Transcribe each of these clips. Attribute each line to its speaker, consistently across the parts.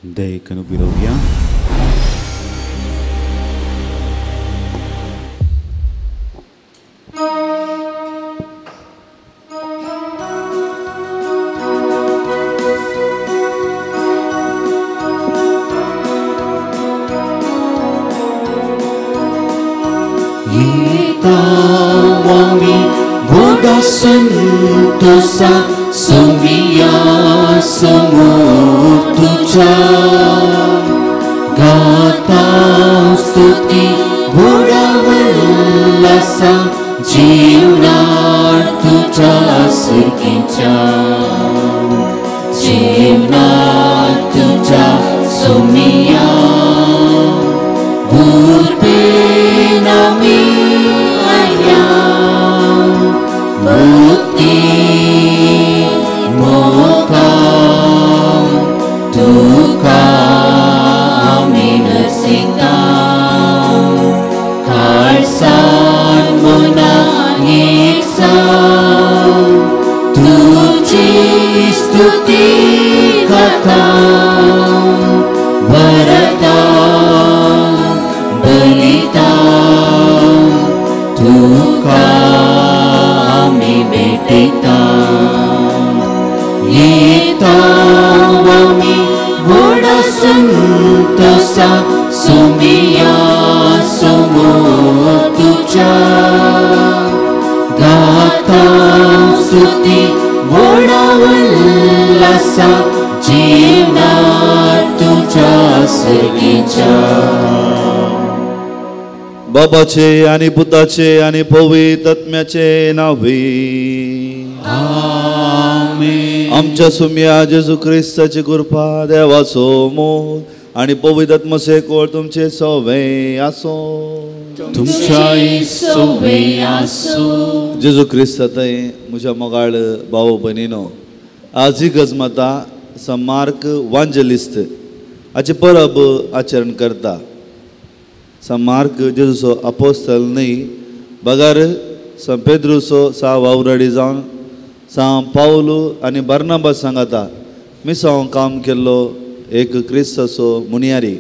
Speaker 1: Deicano Pirovia.
Speaker 2: Itawami Buddha Santosa Sumia Samutuja Gata Stuti Buddha Vallasa Jivnar Tuja Sikincha Jivnar Tuja Sumia Burpe Nami Ayam Mukti Mokam Duka Aminasikam Karsan Munangiksan Tuji Stuti Katam Bharatam Balitam Tukami Betitam Yetawami Buddha Santosa Sumia Sumutuja Gatam Stuti Buddha Vallasa Jivnar Tuja Sikincha
Speaker 3: बाबाचे आणि पुताचे आणि पवित्रात्म्याचे नावे
Speaker 2: आमेन.
Speaker 3: आमच्या सुम्या जेजू ख्रिस्ताची कृपा देवाचो मोग आणि पवित्रात्म्याचे कोळ तुमचे सवे आसो
Speaker 2: तुमच्याही सोबे आसो.
Speaker 3: जेजू ख्रिस्तातय म्हज्या मोगाळ भाव भयणीनो आज ही गजमता मार्क वांजलिस्त हाची परब आचरण करता. मार्क जेजूचो अपोस्तल न्ही बगार पेद्रूचो वावराडी जावन पावलू आनी बर्नाबास सांगाता मिसांव काम केल्लो एक क्रिस्ताचो मुनियारी.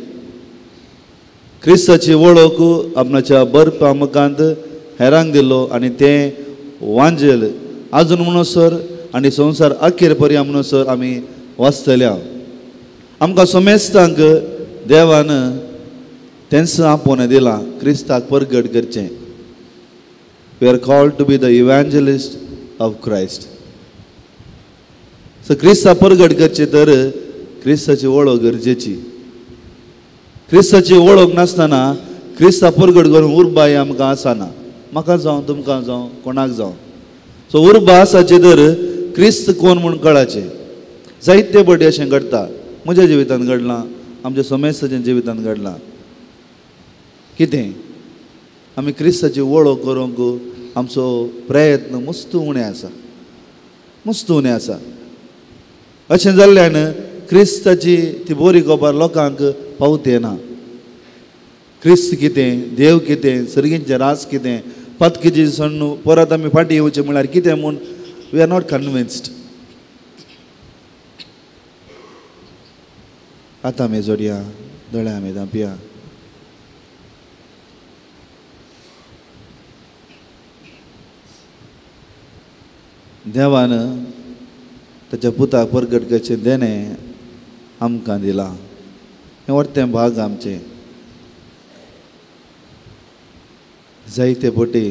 Speaker 3: क्रिस्ताची वळख आपणाच्या बरपामकांत हेरांक दिलो आनी तें वांजेल आजून म्हणसर आनी संवसार अखेर पर्या म्हणसर आमी वाचतल्या. आमकां सोमेस्तांक देवान तेंच आपोवन दिलां क्रिस्ताक परगट करचें. We are called to be the evangelist of Christ. So क्रिस्ता परगट करचे तर क्रिस्ताची वळख गरजेची. क्रिस्ताची वळख नासतना क्रिस्ता परगट करून उर्बा ही आमकां आसना. म्हाका जावं तुमकां जावं कोणाक जावं. सो उर्बा आसाचे तर क्रिस्त कोण म्हूण कळाचें. जायते फावटी अशें घडटा. म्हज्या जिवितांत घडलां, आमच्या सोमेस्ताच्या जिवितांत घडलां. कितें आमी क्रिस्ताची वळख करूंक आमचो प्रयत्न मस्त उणें आसा, मस्त उणें आसा. अशें जाल्ल्यान क्रिस्ताची ती बरी खबर लोकांक पावते ना. क्रिस्त कितें, देव कितें, सर्गींचें रास कितें, पातकेची सण्ण परत आमी फाटीं येवचें म्हळ्यार कितें म्हूण वी आर नॉट कन्विन्स्ड. आतां आमी जोडया, दोळे आमी धांपया. देवान ताच्या पुताक परगट करचें देणें आमकां दिलां. हें व्हडलें भाग आमचें. जायते फावटी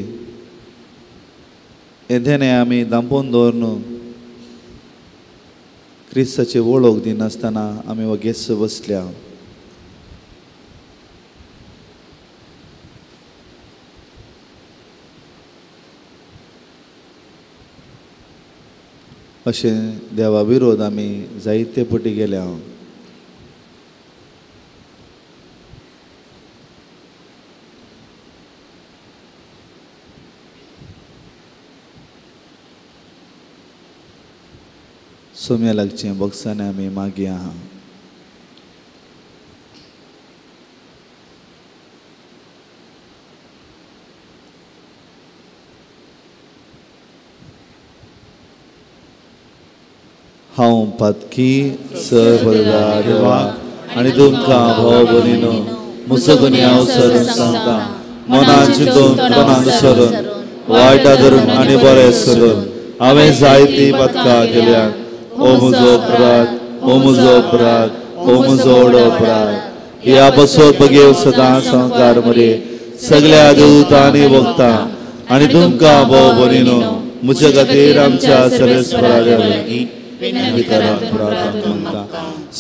Speaker 3: हें देणें आमी धांपोवन दवरून क्रिस्ताची वळख दिनासतना आमी हो गेस बसल्या. अशें देवा विरोध आमी जायते फावटी गेल्या. सोम्या लागचें बॉक्सांनी आमी मागया. हांव पातकी सर्वदा देवाक आनी तुमकां भाव भयणीनो म्हजो गुन्यांव सरून सांगता मनान चिंतून तोंडान सरून वायटा धरून आनी बरें करून हांवें जायतीं पथकां केल्यात ओ म्हजो अपराध ओ म्हजो अपराध ओ म्हजो व्हडलो अपराध ह्या बसोत बगेव सदां संवकार मरे सगळ्या दूतां आनी भक्तां आनी तुमकां भाव भयणीनो म्हजे खातीर आमच्या सर्वेस्पराच्या लागीं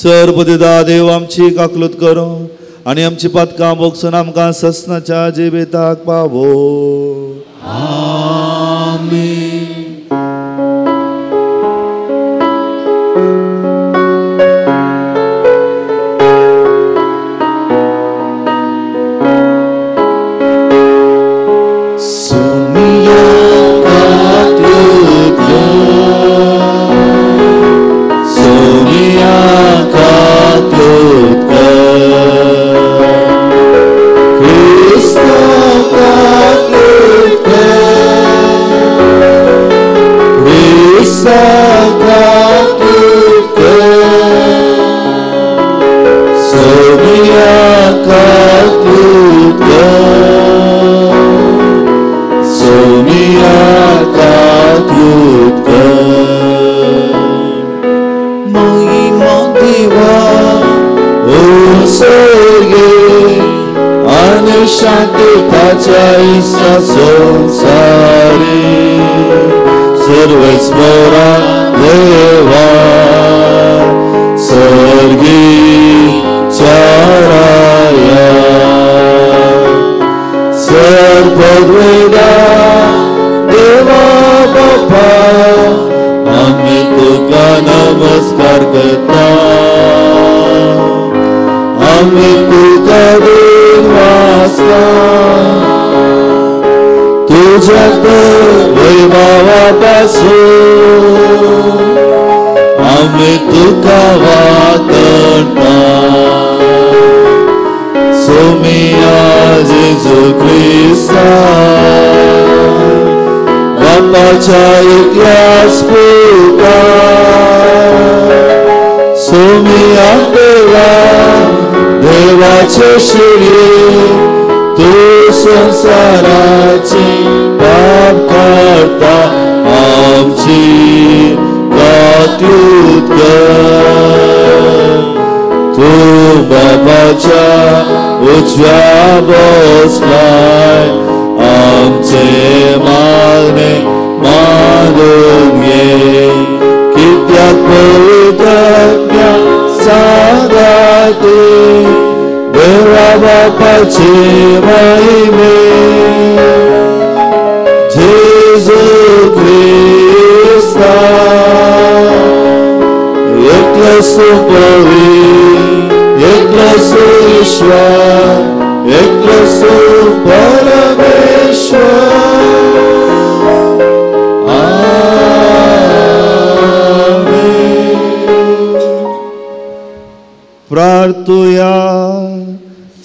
Speaker 3: सर्वपिता देव आमची काकलूत करो आनी आमची पथकां भोगसून आमकां ससनाच्या जिविताक पावो
Speaker 2: आमीन.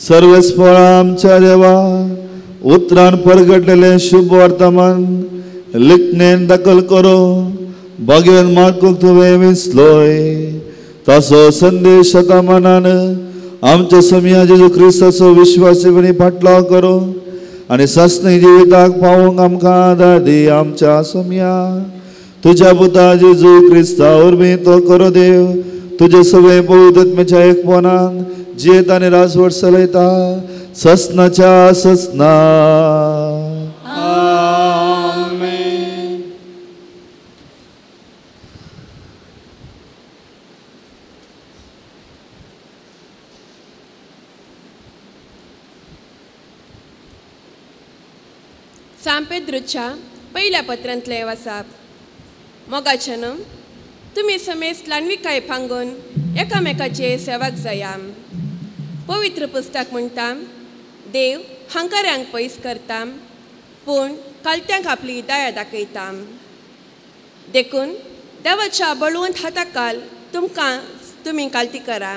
Speaker 3: सर्वेस्परा आमच्या देवा उतरान परगटलेले शुभ वर्तमान लिखनेन दखल करो भगवेन मार्कुक तुवें विसलोय ताचो संदेश आता मनान आमच्या समिया जेजू क्रिस्ताचो विश्वासीपणी फाटलाव करो आनी सस्नी जिविताक पावोवंक आमकां आदार दी. आमच्या समिया तुज्या पुता जेजू क्रिस्ता वरवीं तो करो देव तुजे सगळे पवित्र आत्म्याच्या एकपणान जियेत आनी राजवट चलयता ससनाच्या ससना.
Speaker 2: आमीन.
Speaker 1: सांपेद्रूच्या पहिल्या पत्रांतले वाचप. मोगाच्यान तुमी समेस्त लाणविकाय फांगून एकामेकाचे सेवाक जाया. पवित्र पुस्तक म्हणटा देव हंकाऱ्यांक पयस करता पूण कालत्यांक आपली दया दाखयता. देखून देवाच्या बळवंत हाताखाल तुमी कालती करा.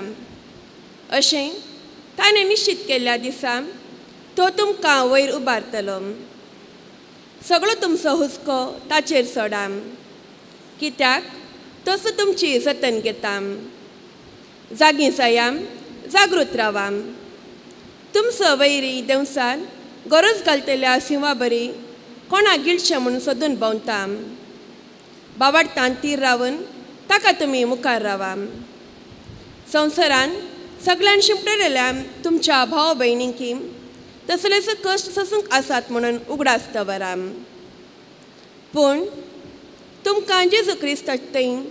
Speaker 1: अशें ताणें निश्चित केल्ल्या दिसा तो तुमकां वयर उबारतलो. सगळो तुमचो हुस्को ताचेर सोडा कित्याक तसो तुमची जतन घेता. जागी जाया जागृत रावा. तुमचो वैरी देवसाल गरज घालतल्या सिंवा बरी कोणा गिळचें म्हणून सोदून भोंवता. बावाडतान तीर रावन ताका तुमी मुखार रावा. संवसारान सगळ्यान शिंपडलेल्या तुमच्या भाव भयणींकी तसलेच कश्ट सोसूंक आसात म्हणून उगडास दवरा. पूण तुमकां जेजू क्रिस्ताचें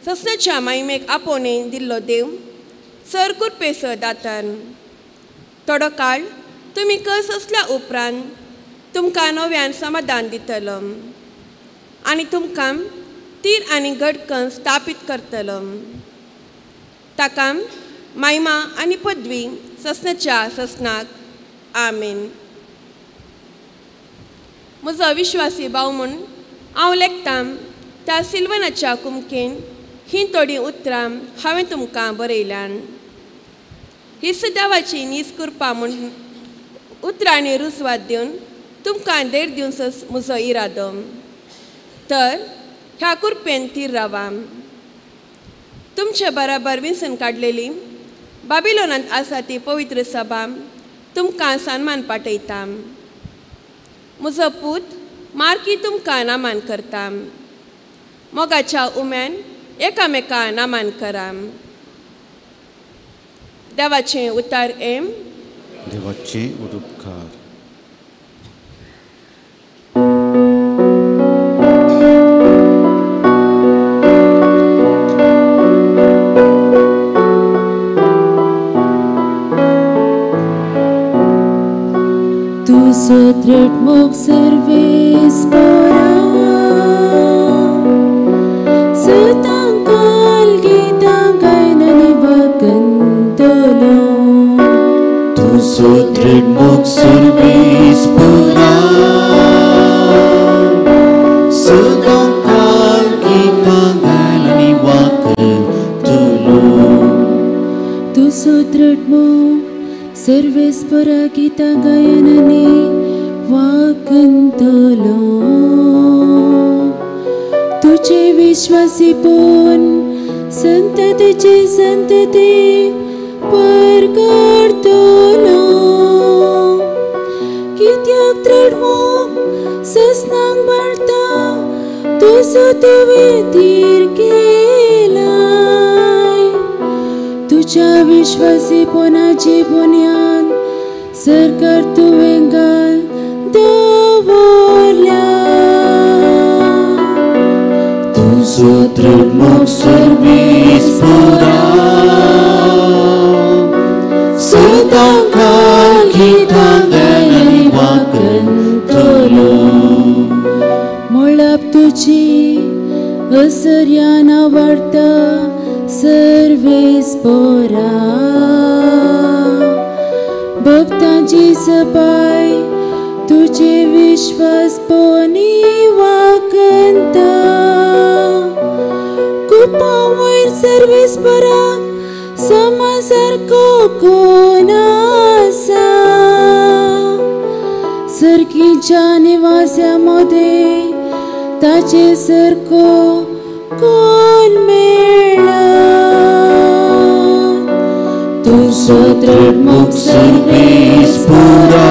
Speaker 1: सोसण्याच्या मायमेक आपोवणे दिल्लो देव सर कुरपेसो दातार. थोडो काळ तुमी कस असल्या उपरांत तुमकां नव्यान समाधान दितलो आनी तुमकां तीर आनी घडकन स्थापीत करतलो. ताका मायमा आनी पदवी ससण्याच्या ससनाक आमेन. म्हजो विश्वासी भाव म्हूण हांव लेखतां त्या सिल्वनाच्या कुमकेन ही थोडी उतरां हांवें तुमकां बरयल्यान. ही देवाची नीज कृपा म्हूण उतरांनी रुजवात दिवन तुमकां देर दिवंच म्हजो इरादो. तर ह्या कृपेन तीर रावा. तुमचे बराबर विंचून काडलेली बाबिलोनांत आसा ती पवित्र सभा तुमकां सन्मान पाठयता. म्हजो पूत मार्की तुमकां नामान करता. मोगाच्या उम्यान एकामेका नामान करा. देवाचें उतार एम.
Speaker 2: देवाचे उपकार.
Speaker 4: Sotret mok servis pora setangkal gitangkai nani bakantolo.
Speaker 2: Tu sotret mok servis pora setangkal gitangkai nani bakantolo.
Speaker 4: Tu sotret mok servis pora gitangkai nani वाकंतलो. तुझे विश्वासी पोन संततेचे संतते परगडतलो. कित्याक त्रेडमोग ससनांक बाळटा तुजो तुवें तीर केलाय. तुझ्या विश्वासी पोनाची बुन्याद सरकार तुवें घाल दवरल्या.
Speaker 2: तुजो त्रेडमोग सर्वीस परा सदांकाळ गितांगाय आनी वाकंतलो.
Speaker 4: मोळप तुजी असर्यान आवडटा सर्वीस परा. भक्तांची सपाय तुझे विश्वास पोनी वाकंता. कुपा वयर सर्वीस परा समासारको कोण आसा. सरकीच्या निवासा मध्ये ताचे सारको कोण मेळ्ळा.
Speaker 2: तुजो त्रेडमोग सर्वीस परा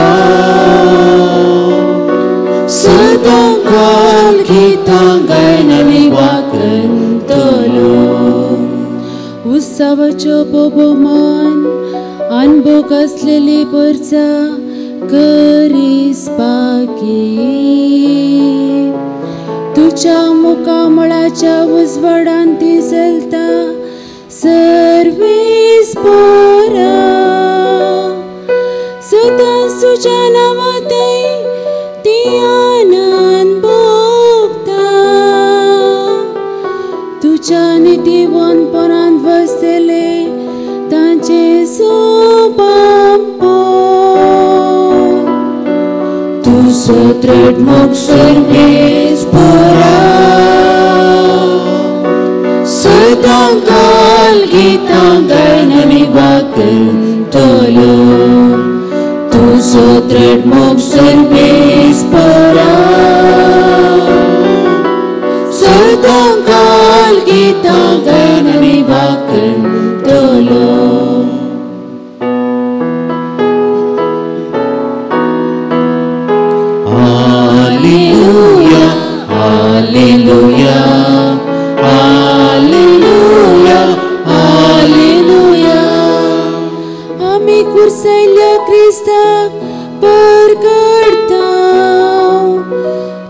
Speaker 2: सदांकाळ गितांगाय आनी वाकंतलो.
Speaker 4: उत्सवाच्यो बोबोमान अनभोग असलेली परचा करीस पाकी. तुझ्या मुखामळाच्या उजवाडान ती चलता सर्वीस परा. सदां तुझ्या नांवांतय ती आनंद भोगता. तुझ्या नितीवंतपणांत बसतले तांचे सोबाम पळोवन.
Speaker 2: तुजो त्रेडमोग सर्वीस परा सदांकाळ गितांगाय आनी वाकंतलो. तुजो त्रेडमोग सर्वीस परा सदांकाळ गितांगाय आनी वाकंतलो.
Speaker 4: आमी कुर्सयल्या क्रिस्ताक परगडता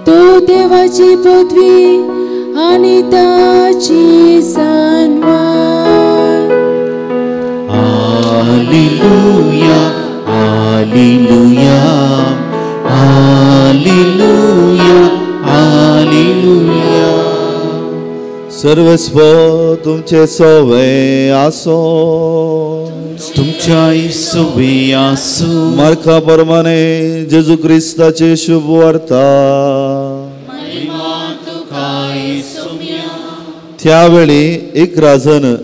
Speaker 4: तो देवाची पदवी आनी ताची सन्मान.
Speaker 2: Alleluia, Alleluia, Alleluia, Alleluia.
Speaker 3: सर्वस्व तुमचे सोवे आसो.
Speaker 2: तुमच्या इसोवे आसो.
Speaker 3: मार्का प्रमाणे जेजू क्रिस्ताचे शुभ वार्ता. त्यावेळी एक राजन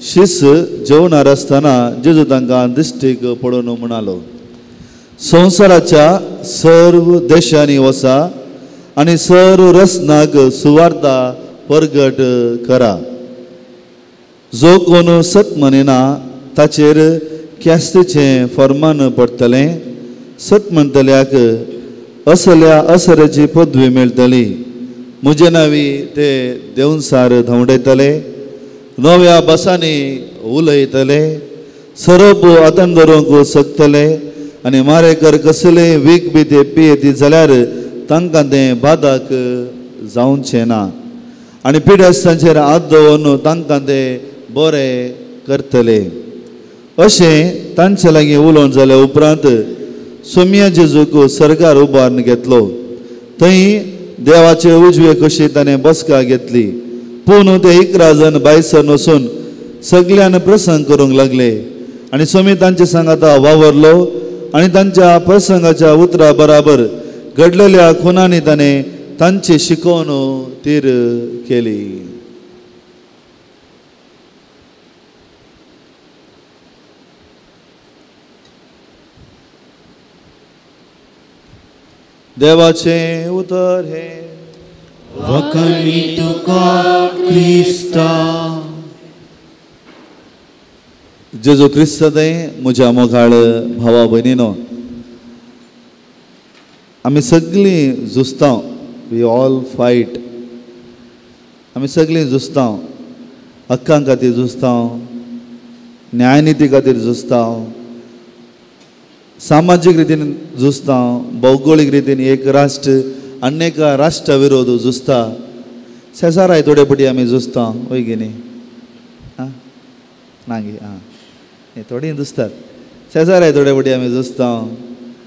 Speaker 3: शिस जेवणार असताना जेजू तांकां दिश्टीक पडून म्हणालो, संवसाराच्या सर्व देशांनी वसा आनी सर्व रसनाक सुवार्ता परगट करा. जो कोण सत म्हणिना ताचेर क्यास्तीचें फर्मान पडटलें. सत म्हणटल्याक असल्या असऱ्याची पदवी मेळटली. म्हजे नांवी ते देंवसार धांवडयतले, नव्या बसांनी उलयतले, सरप हातान धरूंक सकतले आनी मारेकर कसले वीक बी ते पियेती जाल्यार तांकां तें बादाक जावचें ना. आनी पिड्यास्तांचेर हात दवरून तांकां ते बरें करतले. अशें तांचे लागीं उलोवन जाल्या उपरांत सोम्या जेजूक सरकार उबारून घेतलो. थंय देवाचे उजवे कुशीत ताणें बसका घेतली. पूण ते एक राजन भायसर वचून सगळ्यान प्रसंग करूंक लागले आनी सोमी तांचे सांगाता वावरलो आनी तांच्या प्रसंगाच्या उतरा बराबर घडलेल्या खुनांनी ताणें तांची शिकवण तीर केली. देवाचे उतर हे
Speaker 2: वखणी तुका क्रिस्ता.
Speaker 3: जेजू क्रिस्तादे म्हज्या मोगाळ भावा भयणीनो, आमी सगळीं झुजतांव. We all fight. आमी सगळीं झुजतांव. हक्कां खातीर झुजतांव, न्यायनिती खातीर झुजतांव, सामाजीक रितीन झुजतांव, भौगोलीक रितीन एक राष्ट्र अनेक राष्ट्रा विरोध झुजता. शेजाराय थोडे पटी आमी झुजतांव, वय गे न्ही? आं नागी आं थोडीं झुजतात. शेजाराय थोडे पटी आमी झुजतांव.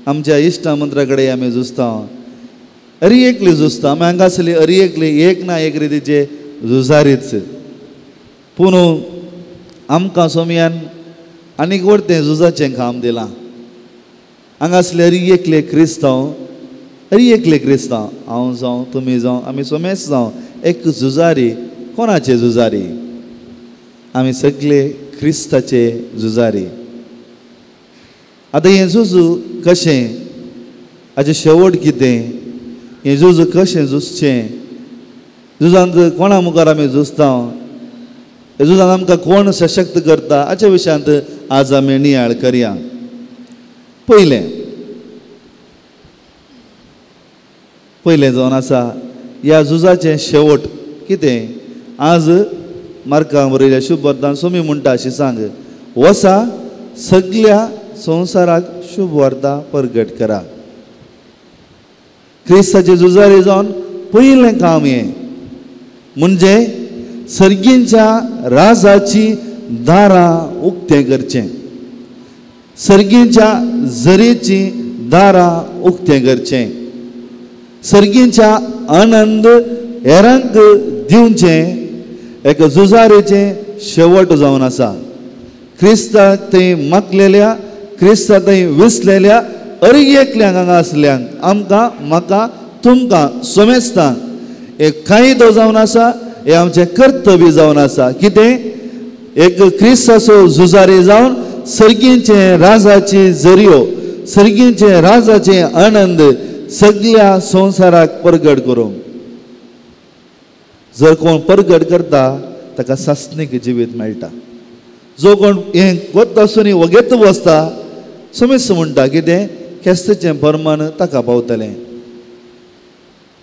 Speaker 3: आमच्या इश्टा मंत्रा कडेन आमी झुजतांव. अरी एकली झुजता. आमी हांगा आसली अरी एकली एक ना एक रितीचे झुजारीच. पूण आमकां सोमयान आनीक व्हडतें झुजाचें काम दिलां. हांगा असले अरी एकले क्रिस्तांव, अरी एकले क्रिस्तांव, हांव जावं तुमी जावं आमी सोमेच जावं एक झुजारी. कोणाचे झुजारी? आमी सगळे क्रिस्ताचे झुजारी. आतां हें झुजू कशें? हाचें शेवट कितें? हें झुजू कशें झुजचें? झुजांत कोणा मुखार आमी झुजतांव? हे झुजांत आमकां कोण सशक्त करता? हाच्या विशयांत आज आमी नियाळ करया. पयलें जावन आसा ह्या झुजाचें शेवट कितें? आज मार्का बरयल्या शुभ वार्तांत सोमी म्हणटा अशी सांग, वसा सगळ्या संवसाराक शुभ वार्ता परगट करा. क्रिस्ताचे झुजारी जावन पयलें काम हें म्हणजे सर्गींच्या राजाची दारां उक्तें करचें. सर्गींच्या झरीची दारां उक्तें करचें. सर्गींच्या आनंद हेरांक दिवचें. एक झुजारीचें शेवट जावन आसा. क्रिस्ताक थंय मागलेल्या, क्रिस्ता थंय विसलेल्या अरी एकल्यांक हांगा आसल्यांक आमकां, म्हाका, तुमकां सोमेस्तांक एक कायदो जावन आसा. हें आमचें कर्तव्य जावन आसा. कितें? एक क्रिस्ताचो झुजारी जावन सर्गींचे राजाची झरयो, सर्गींचे राजाचे आनंद सगळ्या संवसाराक परगट करूंक. जर कोण परगट करता ताका सासणीक जिवीत मेळटा. जो कोण हें कोत्त आसून वगेत बसता समेस्त म्हणटा कितें? केस्तेचें फर्मान ताका पावतलें.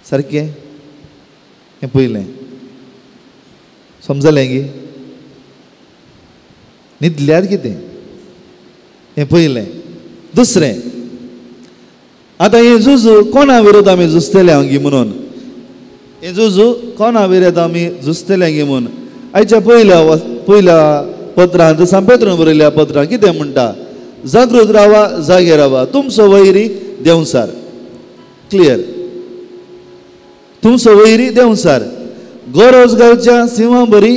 Speaker 3: सारकें? हें पयलें समजलें गी? न्हिदल्यार कितें? हें पयलें. दुसरें, आतां हें झुजू कोणा विरोध आमी झुजतले गी म्हणून, हें झुजू कोणा विरोध आमी झुजतले गी म्हणून. आयच्या पयल्या पत्रांत सांत पेद्रून बरयल्या पत्रांत कितें म्हणटा? जागृत रावा, जागे रावा, तुमचो वैरी देंवसार. क्लियर. तुमचो वैरी देंवसार. गरज घालच्या सिंहा बरी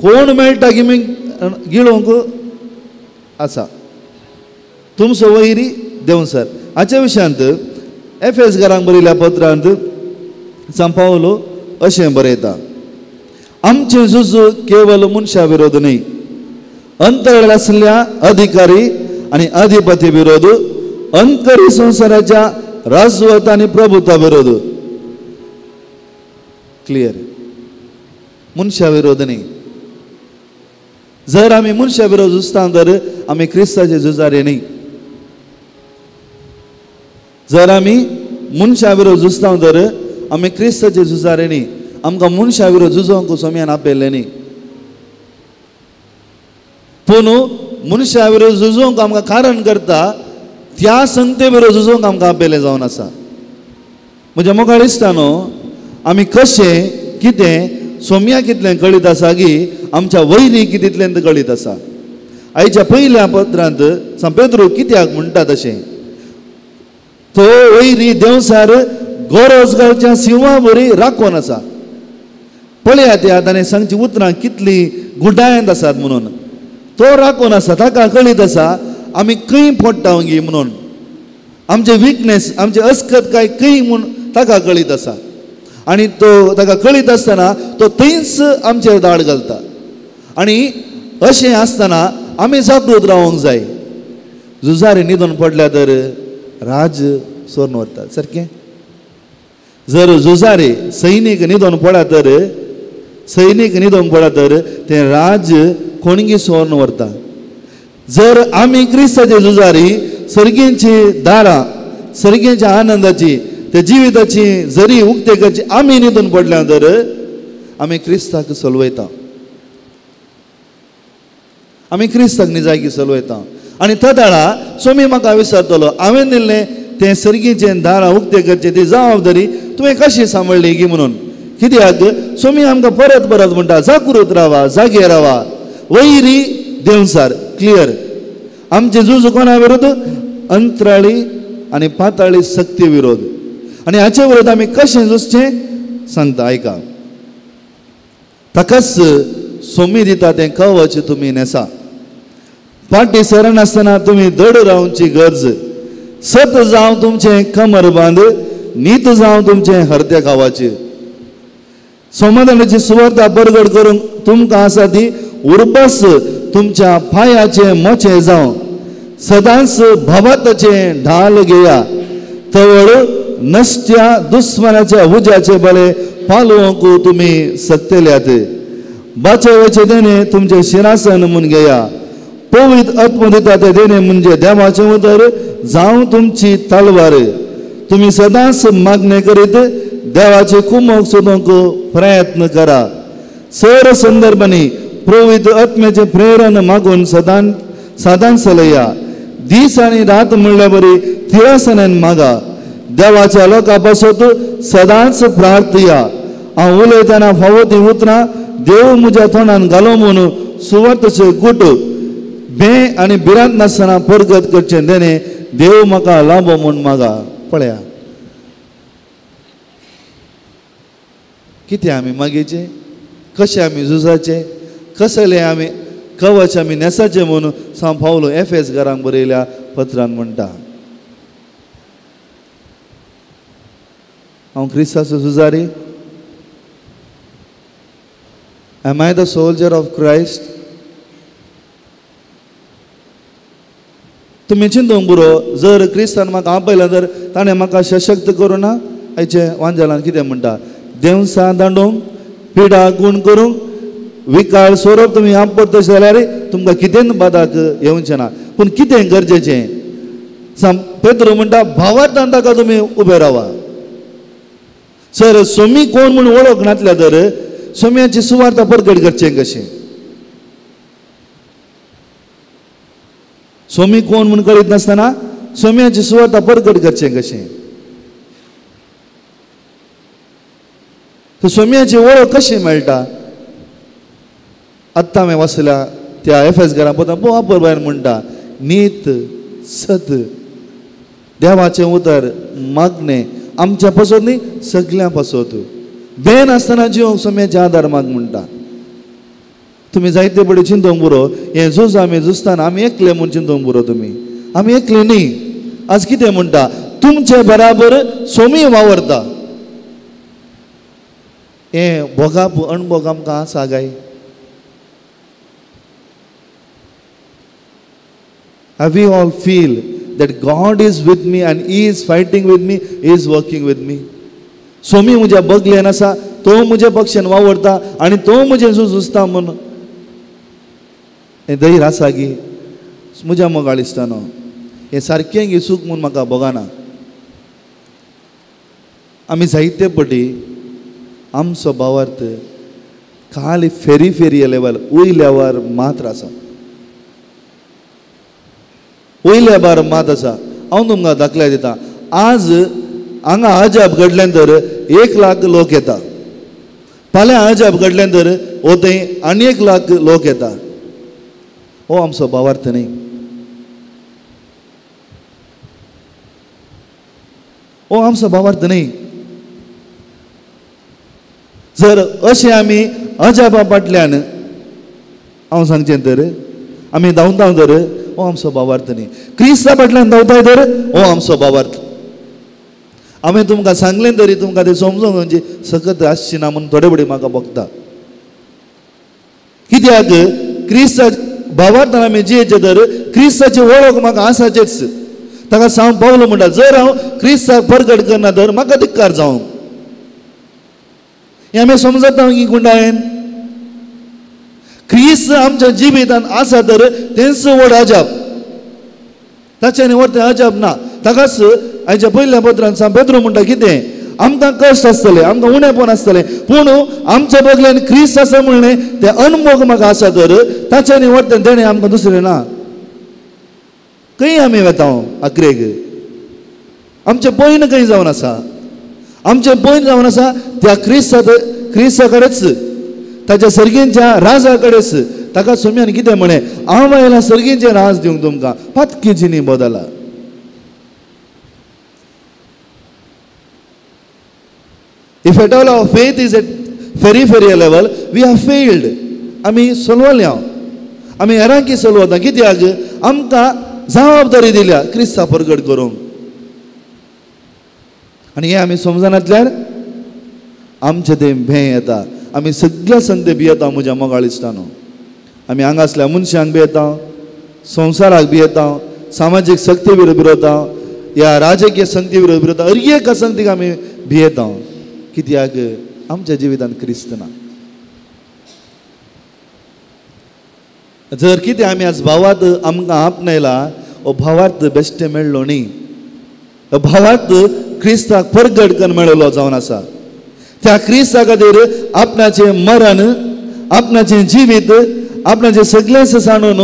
Speaker 3: कोण मेळटा गिमी गिळोवंक आसा. तुमचो वैरी देंवसार. हाच्या विशयांत एफेसकारांक बरयल्या पत्रांत सांत पावलो अशें बरयता, आमचें झुजू केवल मनशा विरोध न्ही, अंतराळ आसल्या अधिकारी आनी अधिपती विरोध, अंतरी संवसाराच्या राजवत आनी प्रभुता विरोध. क्लियर. मनशा विरोध न्ही. जर आमी मनशा विरोध झुजता तर आमी क्रिस्ताचे झुजारे न्ही. जर आमी मनशा विरोध झुजता तर आमी क्रिस्ताचे झुजारे न्ही. आमकां मनशा विरोध झुजोवंक सोम्यान आपयल्लें न्ही. पूण मनशा विरोध झुजोवंक आमकां कारण करता त्या संगते विरोध झुजोवंक आमकां आपयलें जावन आसा. म्हज्या मोगाळ दिसता न्हू, आमी कशें कितें सोम्या कितलें कळीत आसा की आमच्या वैरी कितलें कळीत आसा. आयच्या पयल्या पत्रांत सांत पेद्रू कित्याक म्हणटा तशें, तो वैरी देंवसार गरज घालच्या सिंहा बरी राखोन आसा. पळयात त्या ताणें सांगची उतरां कितलीं गुडायंत आसात म्हणून. तो राखोन आसा, ताका कळीत आसा आमी खंय पडटा गी म्हणून. आमचे विकनेस, आमचे अस्कत काय खंय म्हूण ताका कळीत आसा. आनी तो ताका कळीत आसतना तो थंयच आमचेर दाड घालता. आनी अशें आसतना आमी जागृत रावंक जाय. झुजारी न्हिदून पडल्या तर राज सोरून व्हरता. सारकें. जर झुजारी सैनीक न्हिदून पडा तर तें राज कोणगी सोरून व्हरता. जर आमी क्रिस्ताचे झुजारी सर्गेची दारां, सर्गेच्या आनंदाची, त्या जिविताची जरी उक्ते करची आमी न्हिदून पडल्या तर आमी क्रिस्ताक चलवयता. आमी क्रिस्ताक निजागी चलवयता. आनी त्या दाळा सोमी म्हाका विचारतलो, हांवें दिल्लें तें सर्गेचें दारां उक्ते करचें ती जबाबदारी तुवें कशी सांबाळली गी म्हणून. कित्याक सोमी आमकां परत परत म्हणटा, जागृत रावा, जागे रावा, वैरी देंवसार. क्लियर. आमचे झूज कोणा विरोध? अंतराळी आनी पाताळी शक्ती विरोध. आनी हाचे विरोध आमी कशें झुजचें सांगता. आयका. ताकाच सोमी दिता तें कवच तुमी नेसा. फाटी सरनासतना तुमी धड रावची गरज. सत जावं तुमचें कमरबांद, नीत जावं तुमचें हरत्या खावाचें. समाधानाची सुवार्ता परगट करूंक तुमकां आसा ती उरबस तुमच्या पांयाचे मोचे जावं. सदांच भवाताचे ढाल घेया, तवळ नश्ट्या दुस्मनाच्या उज्याचे बळे पालोवंक तुमी सक्तेल्यात. बाचेवाचे देणे तुमचे शिरासन म्हूण घेया. पवित्र आत्म दिता ते देणे म्हणजे देवाचें उदर जावं तुमची तलवार. तुमी सदांच मागणे करीत देवाचे कुमक सोदूंक प्रयत्न करा. सर संदर्भांनी पवित्र आत्म्याचे प्रेरण मागून सदांच चलया. दीस आनी रात म्हणल्या बरी तिळासनान मागा. देवाच्या लोकां पासत सदांच प्रार्थया. हांव उलयतना फावो ती उतरां देव म्हज्या तोंडान घालो म्हणून सुवार्थचे गुट बे आनी भिरांत नासतना परगत करचें देणे देव म्हाका लांबो म्हूण मागा. पळया कितें आमी मागेचे, कशें आमी झुजाचे, कसले आमी कवच आमी नेसाचे म्हणून सांत पावलो एफेसकारांक बरयल्या पत्रान म्हणटा. हांव क्रिस्ताचो झुजारी. Am I the soldier of Christ? तुमी चिंतूंक पुरो. जर क्रिस्तान म्हाका आपयला तर ताणें म्हाका सशक्त करूं ना. आयचे वांजलान कितें म्हणटा? देंवसा दांडोवंक, पिडा गूण करूंक, विकाळ सोरप तुमी आपत तशें जाल्यार तुमकां कितें बादाक येवचें ना. पूण कितें गरजेचें? सांत पेद्रू म्हणटा भावार्थान ताका तुमी उबे रावा. सर सोमी कोण म्हूण वळख नासल्या तर सोम्याची सुवार्ता परगट करचें कशें? स्वामी कोण म्हणून कळीत नासतना स्वाम्याची सुवाता परगट करचें कशें. स्वाम्याची वळख कशी मेळटा. आत्तां हांवें वाचल्या त्या एफएस घरां पळोवता पोवापर भायर म्हणटा नीत सत देवाचें उतर मागणें आमच्या पासत न्ही सगळ्यां पासत बेन आसतना जिवंक स्वाम्याचे आदार माग म्हणटा. तुमी जायते बडे चिंतूंक पुरो हें झूज आमी झुजताना आमी एकले म्हूण चिंतूंक पुरो. तुमी आमी एकले न्ही. आज कितें म्हणटा तुमचे बराबर स्वामी वावरता. हें भोगाप अणभोग आमकां आसा काय. Have we all feel that God is with me and He is fighting with me, He is working with me. स्वामी म्हज्या बगलेन आसा तो म्हज्या पक्षान वावरता आनी तो म्हजें झुजता म्हणून हें धैर्य आसा की म्हज्या मोगाळ दिसता न्हू. हें सारकें गी सूख म्हूण म्हाका बगाना. आमी जायते पटी आमचो भावार्थ खाली फेरी लेवल वयल्यावर मात्र आसा. वयल्या बार मात आसा. हांव तुमकां दाखल्या दिता. आज हांगा अजाब घडल्यान तर 1 लाख लोक येता. फाल्यां अजाब घडल्यान तर हो थंय आनी 1 लाख लोक येता. हो आमचो भावार्थ न्ही. हो आमचो भावार्थ न्ही. जर अशें आमी अजाबा फाटल्यान हांव सांगचें तर आमी धांवता तर हो आमचो भावार्थ न्ही. क्रिस्ता फाटल्यान धांवताय तर हो आमचो भावार्थ. हांवें तुमकां सांगलें तरी तुमकां तें समजूंक म्हणजे सकत आसची ना म्हणून थोडे बडी म्हाका बगता. कित्याक क्रिस्ता भावार्थान आमी जियेचे तर क्रिस्ताची वळख म्हाका आसाचेच. ताका सांग पावलो म्हणटा जर हांव क्रिस्ताक परगट करना तर म्हाका धिक्कार जावं. हें आमी समजता की गुंडायेन. क्रिस्त आमच्या जिवितांत आसा तर तेंच व्हड अजाप. ताच्यानी व्हड तें अजाप ना. ताकाच हाच्या पयल्या पत्रांत सांग पेद्रो म्हणटा कितें आमकां कश्ट आसतले आमकां उणेपण आसतलें पूण आमच्या बगलेन क्रिस्त आसा म्हणलें तें अणभोग म्हाका आसा तर ताच्यानी व्हड तें देणें आमकां दुसरें ना. खंय आमी वेता आखरेक आमचें पयन खंय जावन आसा. आमचें पयन जावन आसा त्या क्रिस्ता कडेच ताच्या सर्गींच्या राजा कडेच. ताका स्वाम्यान कितें म्हळें हांव आयला सर्गींचें राज दिवंक तुमकां पातकीची न्ही बदला. If at all our faith is at very level, we have failed. आमी सोलवल्या. आमी हेरांकी सोलवता कित्याक आमकां जबाबदारी दिल्या क्रिस्ता परगट करूंक. आनी हें आमी समजनातल्यार आमचें तें भें येता. आमी सगळ्या संगते भियेता म्हज्या मोगाळ दिसता न्हू. आमी हांगासल्या मनशांक भियेता संवसाराक भियेता सामाजीक सक्ती विरोध भिरता ह्या राजकीय संगती विरोध भिरता हर एका संगतीक आमी भियेता. कित्याक आमच्या जिवितांत क्रिस्त ना. जर कितें आमी आज भावार्थ आमकां आपणयला हो भावार्थ बेश्टे मेळ्ळो न्ही. हो भावार्थ क्रिस्ताक परगट करून मेळिल्लो जावन आसा. त्या क्रिस्ता खातीर आपणाचें मरण आपणाचें जिवीत आपणाचें सगळेंच सांडून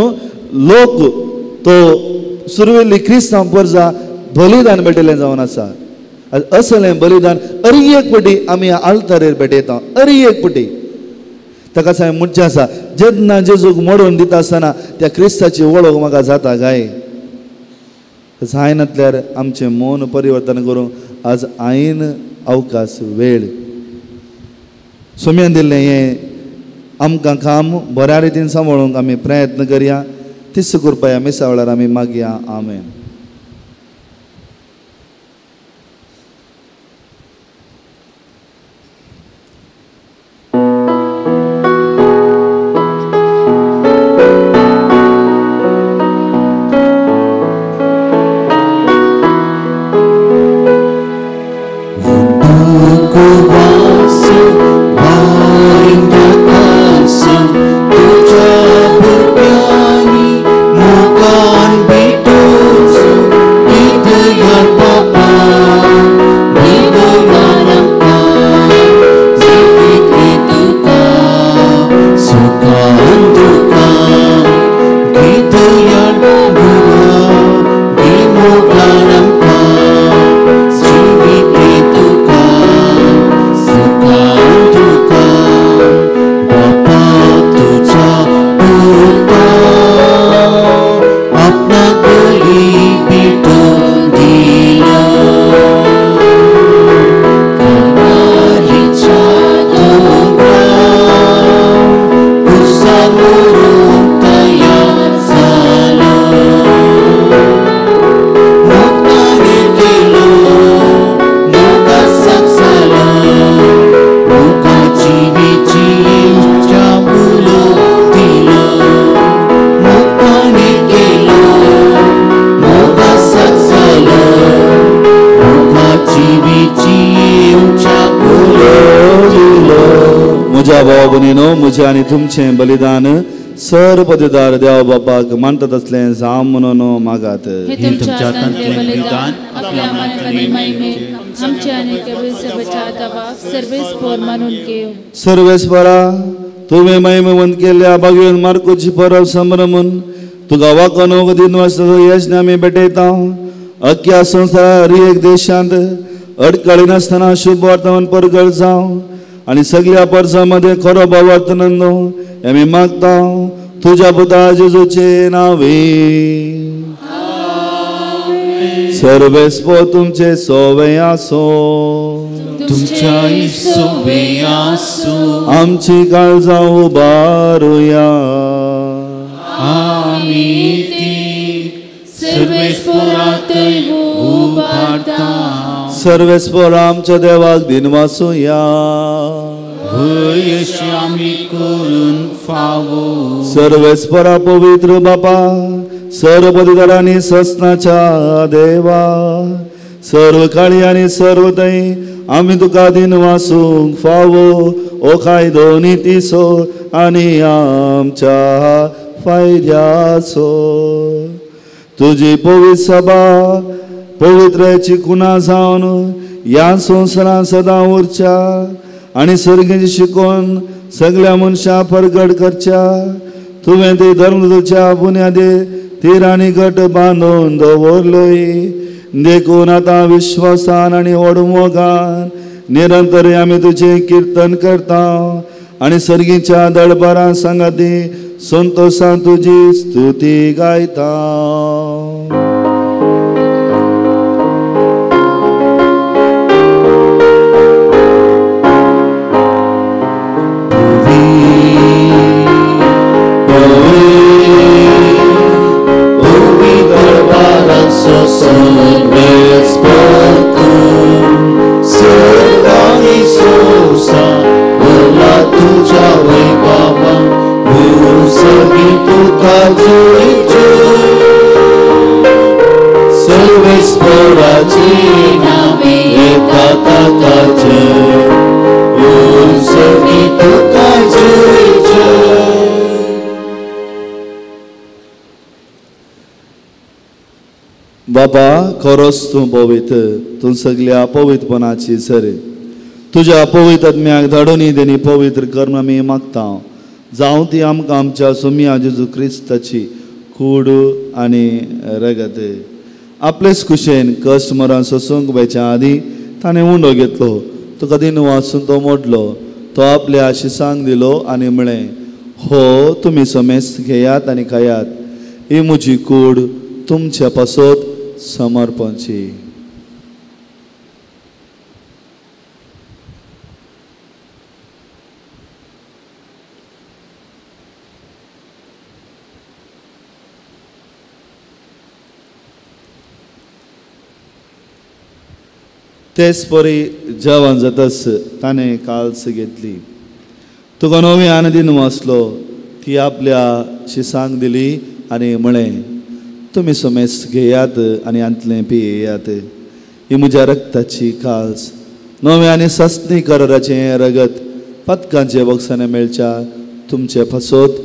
Speaker 3: लोक तो सुरवेल्ली क्रिस्तांव परजा बलिदान भेटयलें जावन आसा. असलें बलिदान हर एक पटी आमी आल्तारेर भेटयता हर एक पटी. ताका सांग म्हणचें आसा जेन्ना जेजूक मोडून दिता आसतना त्या क्रिस्ताची वळख म्हाका जाता काय. जायनातल्यार आमचें मौन परिवर्तन करूंक आज आयन अवकाश वेळ. स्वाम्यान दिल्लें हें आमकां काम बऱ्या रितीन सांबाळूंक आमी प्रयत्न करया. तिस कृपा ह्या मिसा वेळार आमी मागया. आमेन.
Speaker 2: तुझ्या भुरग्यांनी मुखान भेटून
Speaker 3: सगळ्या भाव भयणीनो म्हजें आनी तुमचें बलिदान सर्वपदीदार देवा बापाक मानता तसलें जावं म्हणून मागात.
Speaker 4: हे तुमच्या हातांतलें बलिदान आपल्या मनातले महिमे आमचे आनी केवळ सर्वच्या आतावा सर्वेस्पर मानून घेव.
Speaker 3: सर्वेस्परा तुवें महिमेवंत केल्ल्या भगवेन मार्कोची परब संभ्रमून तुका वाकणूक दिनवासाचो यज्ञ आमी भेटयता. अख्ख्या संवसार एक देशांत अडकळी नासतना शुभ वर्तमान परगट जावं आनी सगळ्या परसां मदें खरो भावार्थ नंदो आमी मागता तुज्या पुता जेजूचे नांवे. सर्वेस्पर तुमचे सोवे आसो.
Speaker 2: तुमच्या सोवे आसो.
Speaker 3: आमची काळजां उबारुया.
Speaker 2: आमी ती सर्वेस्परात उबारता.
Speaker 3: सर्वेस्पर आमच्या देवाक दिनवासुया.
Speaker 2: यश आमी करून फावो.
Speaker 3: सर्वेस्परा पवित्र बापा सर्वपदीदार आनी सस्नाच्या देवा सर्व काळी आनी सर्व थंय आमी तुका दिनवासूंक फावो. ओ कायदो नितीसो आनी आमच्या फायद्याचो. तुजी पवित्र सभा पवित्राची कुणा जावन ह्या संवसारांत सदां उरच्या आनी सर्गेची शिकोवन सगळ्या मनशां परगट करच्या. तुवें ते धर्मच्या बुन्यादे तीर आनी गट बांदून दवरलोय. देखून आतां विश्वासान आनी ओडमोगान निरंतर आमी तुजें किर्तन करता आनी सर्गीच्या दळबारां सांगाती संतोशान तुजी स्तुती गायता. बाबा खरोच तूं पवित्र. तूं सगळ्या पवित्रपणाची सर. तुज्या पवित्र आत्म्याक धाडून देनी पवित्र कर्म आमी मागता. जावं ती आमकां आमच्या सोम्या जेजू क्रिस्ताची कूड आनी रगत. आपलेच कुशेन कश्ट मरण सोसूंक वयच्या आदी ताणें उंडो घेतलो. तुका दिन वाचून तो मोडलो. तो आपल्या शिसांक दिलो आनी म्हळें हो तुमी समेस्त घेयात आनी खायात. ही म्हजी कूड तुमच्या पासत समर्पणची. तेच परी जेवण जातस ताणें काल्स घेतली. तुका नवी आनंदीन वाचलो. ती आपल्या शिसांक दिली आनी म्हळें तुमी समेस्त घेयात आनी अंतलें पियेयात. ही म्हज्या रक्ताची काल्स नवे आनी सस्ती कराराचें रगत पदकांचे बक्षांनी मेळच्या तुमचे पासत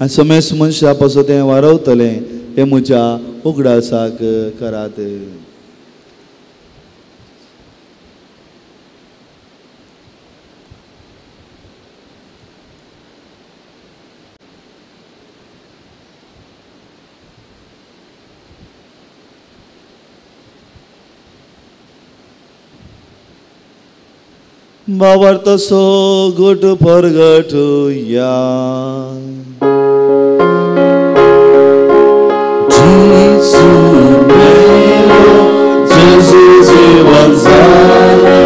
Speaker 3: आनी समेस्त मनशा पासत हें वारवतलें. हे म्हज्या उगडासाक करात. बाबर तसो गुट परगटुया.
Speaker 2: जेजू मेलो, जेजू जीवन जाला,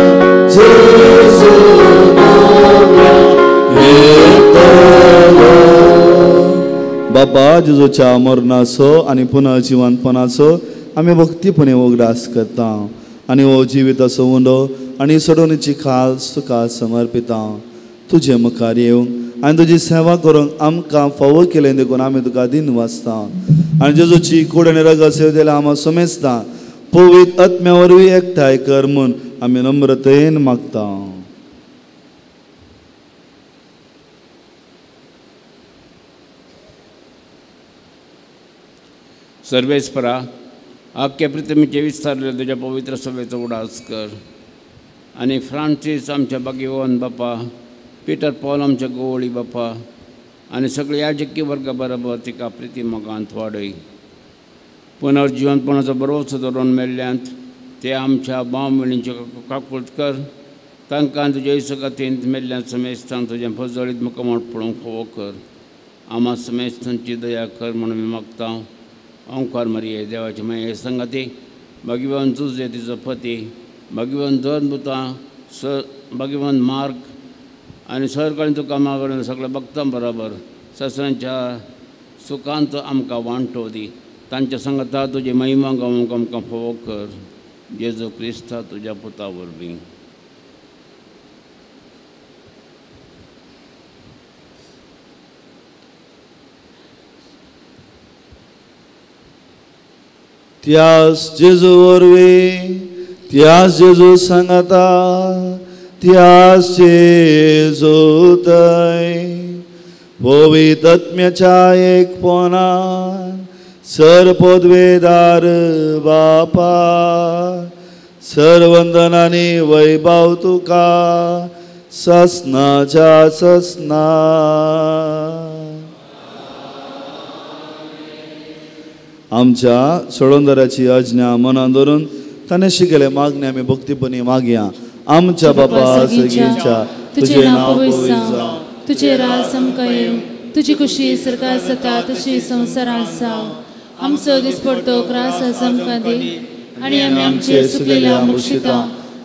Speaker 2: जेजू नव्या येतलो.
Speaker 3: बाबा जेजूच्या मरणाचो आनी पुनः जिवंतपणाचो आमी भक्तीपणे उगडास करता आनी हो जिविताचो उंडो आनी सोडवणीची खास तुका समर्पिता. तुजे मुखार येवंक आनी तुजी सेवा करूंक आमकां फावो केलें देखून आमी तुका दिन वाचता आनी जेजूची कूड आनी रगत सेविल्ले आमी समेजता. पवित्र आत्म्या वरवीं एकठांय कर म्हूण आमी नम्रतेन मागता.
Speaker 5: सर्वेस्परा अख्ख्या पृथ्वीचे विस्तारले तुझ्या पवित्र सभेचा उडास कर. आणि फ्रांसीस आमच्या भाग्यवान बापा, पीटर पॉल आमच्या गोवळी बापा आणि सगळे याजकी वर्गा बरोबर तिका प्रिती मोगांत वाडय. पुनर्जीवनपणाचो भरोसो धरून मेल्ल्यांत ते आमच्या भाव-भयणींचे काकूट कर. तांकां तुज्या इसगातींत मेल्ल्यांत समेस्तांक तुजें फजळीत मुखामोट पळोवंक फोव कर. आम्हा समेस्तांची दया कर म्हणून मी मागता. ओंकार मरिये देवाचे माये संगाती, भगवान तुझे तिचो पती, भगवान धर्मदूतां, भगवान मार्ग आनी सरकाळी तुका मागून सगळ्या भक्तां बरोबर ससऱ्यांच्या सुखांत आमकां वांटो दी. तांच्या संगता तुजी महिमा गावूंक आमकां फोव कर. जेजू क्रिस्ता तुज्या पुता वरवीं.
Speaker 3: त्यास जेजू वरवीं, त्यास जेजू सांगता, त्यास जेजू थंय पवित्र आत्म्याच्या एकपणान सरपदवेदार बापा, सर्वंदनांनी वैभव तुका ससनाच्या ससना. आमच्या सोडोंदराची आज्ञा मनान धरून ताणें शिकयले मागणी आमी भक्तीपणी मागया. आमच्या बापा सगळींच्या तुझे नाव पवित्र जावं,
Speaker 4: तुझे राज आमकां येवं, तुजी खुशी सरकार जाता तशी संवसारांत जावं. आमचो दिसपडटो त्रास आमकां दी आनी आमी आमचे चुकलेल्या मुक्षिता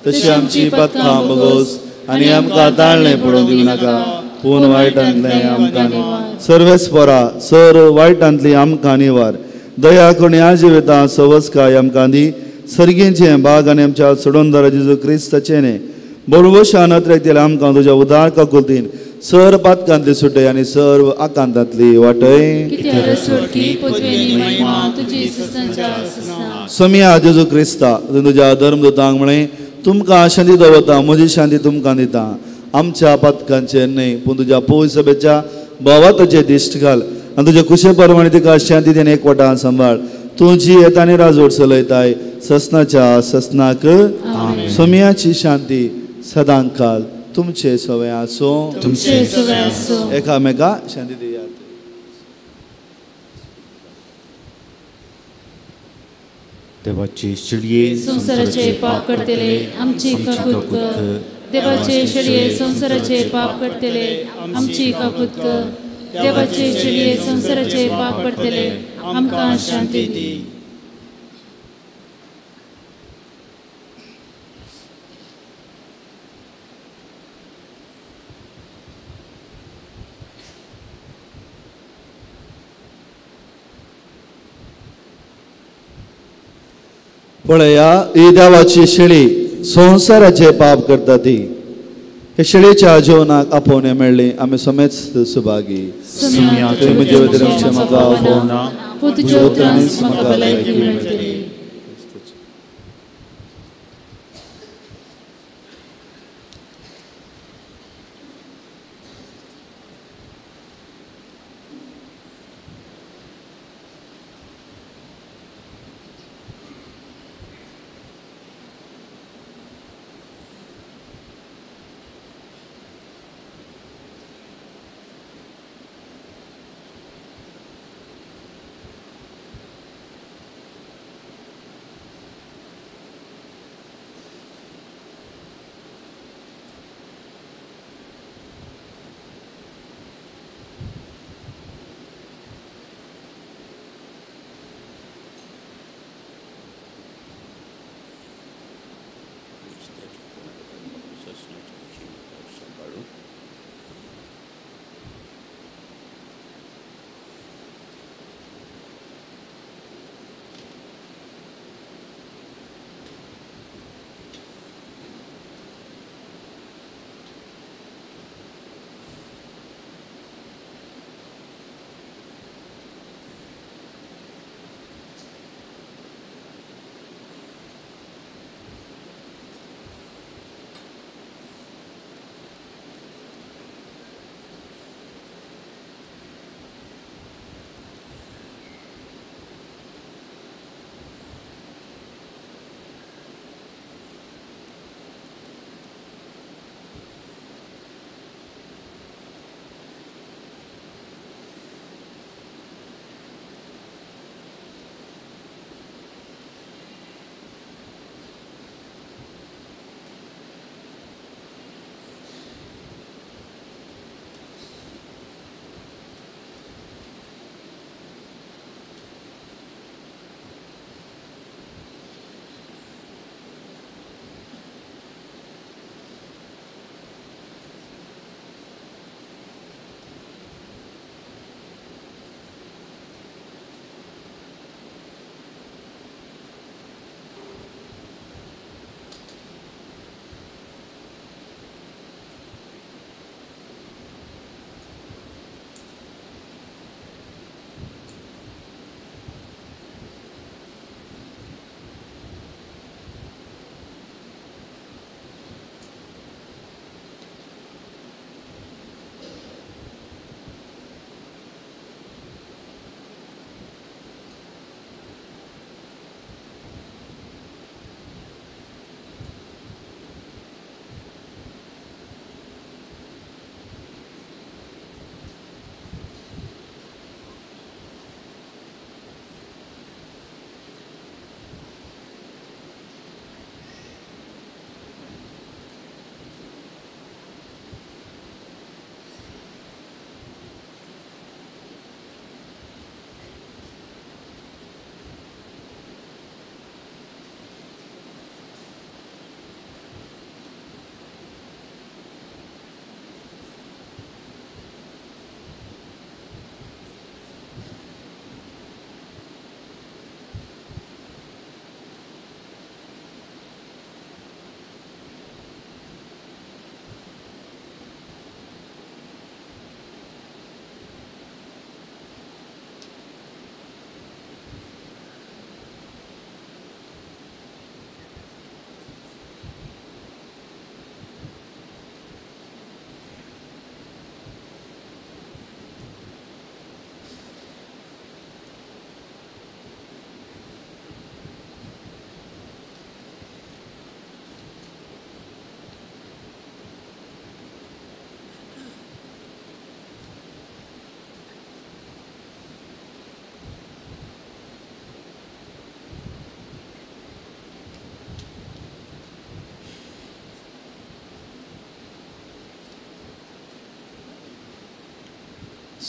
Speaker 4: तशी आमची पातकां भोगोस आनी आमकां ताळणे पडूंक दिवं नाका,
Speaker 3: पूण वायटांतले आमकां निवार. सर्वेस्परा सर वायटांतली आमकां निवार. दया करून ह्या जिवितां सवस्काय आमकां दी. सर्गींचे भाग आनी आमच्या सोडोंदरा जेजू क्रिस्ताचे न्ही बरोवशान नत्रेतील आमकां तुज्या उदार काकुलतीन सर पातकांतली सुटय आनी सर्व आकांतांतली वाटय. समिया जेजू क्रिस्ता तुज्या धर्मदूतांक म्हणे तुमकां शांती दवरता, म्हजी शांती तुमकां दिता. आमच्या पातकांचे न्हय पूण तुज्या पवित्र सभेच्या बोवाताचेर दिश्ट घाल आनी तुज्या कुशे प्रमाणे तिका शांती देन एकवटान सांबाळ. तुझी येतानी राजवट चलयताय ससनाच्या ससनाक. समियाची शांती सदांच काल तुमचे सवय आसो. एकामेका शांती दियात.
Speaker 2: देवाचे शिळये
Speaker 4: संसाराचे पाप करतले आमची काकूत कर. देवाचे शिळये संसाराचे पाप करतले आमची काकूत कर. देवाचे शिळये संसाराचे पाप करतले आमकां शांती दी.
Speaker 3: पळया ही देवाची शेळी संसाराचे पाप करता ती. हे शेळीच्या जीवनाक आपोवणे मेळ्ळी आमी समेत सुभागी.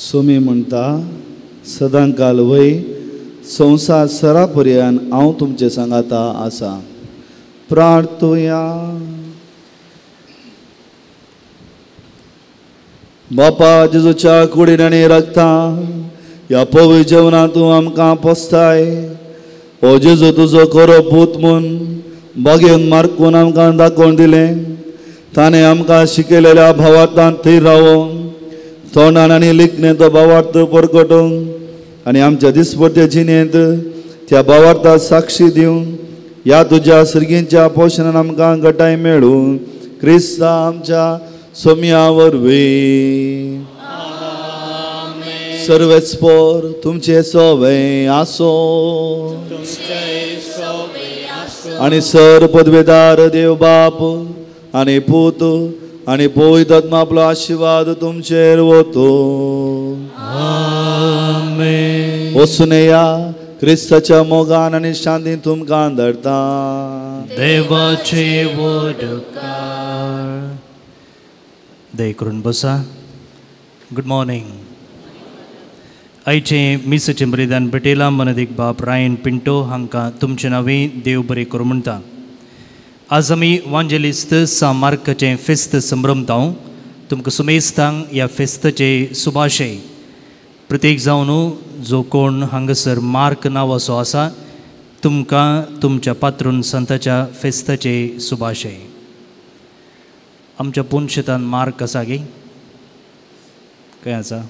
Speaker 3: सोमी म्हणटा सदांकाल वय संवसार सरापर्यंत हांव तुमचे सांगाता आसा. प्रार्थोया. बापा जेजूच्या कुडीन आनी रक्तां ह्या पवित्र जेवणांत तूं आमकां पोसताय. ओ जेजू तुजो खरो पूत म्हूण बागेन मार्कून आमकां दाखोवन दिलें. ताणें आमकां शिकयलेल्या भावार्थांत थंय रावून तोंडान आनी लिखणें तो भावार्थ परगटोवंक आनी आमच्या दिसपट्टे जिणेंत त्या भावार्थाक साक्षी दिवंक ह्या तुज्या सर्गींच्या पोशणान आमकां घटाय मेळून क्रिस्ता आमच्या सोम्या वरवीं. सर्वेस्पोर तुमचे सोवे आसो आनी सर पदवेदार देव बाप आनी पूत आनी पवित्र आत्मा आपलो आशिर्वाद तुमचेर वतो. वचून या क्रिस्ताच्या मोगान आनी शांतीन तुमकां धरता.
Speaker 6: देवाचे वडकार. दय करून बसा. Good morning. आयचे मिसाचे बलिदान भेटयलां मनदीक बाप रायन पिंटो हांकां तुमचे नांवी देव बरें करूं म्हणटा. आज आमी वांजेलिस्त मार्काचें फेस्त संभ्रमतां. तुमकां सुमेस्तांक ह्या फेस्ताचे सुभाशय. प्रत्येक जावन जो कोण हांगासर मार्क नांवाचो आसा तुमकां तुमच्या पात्रून संताच्या फेस्ताचे सुभाशय. आमच्या पुणशेतान मार्क आसा गे खंय आसा?